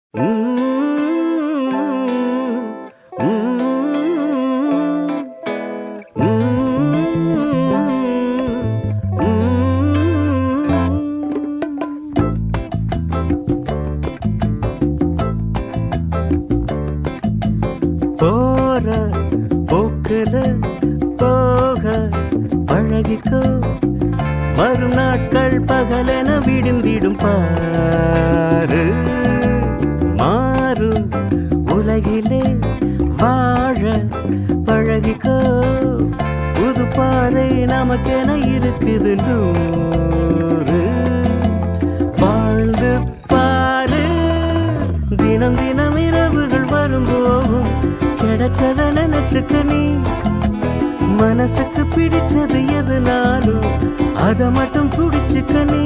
போற போக்குல போக பழகிக்கோ, வரும் நாட்கள் பகலென விடுந்திடும் பாரு. மாறும் உலகிலே வாழ பழகிக்கோ, புது பாதை நமக்கென இருக்குது நூறு. வாழ்ந்து பாரு, தினம் தினம் இரவுகள் வரும் போகும், கிடைச்சத நினைச்சுக்க நீ. மனசுக்கு பிடிச்சது எதுனாலும் அதை மட்டும் பிடிச்சுக்க நீ.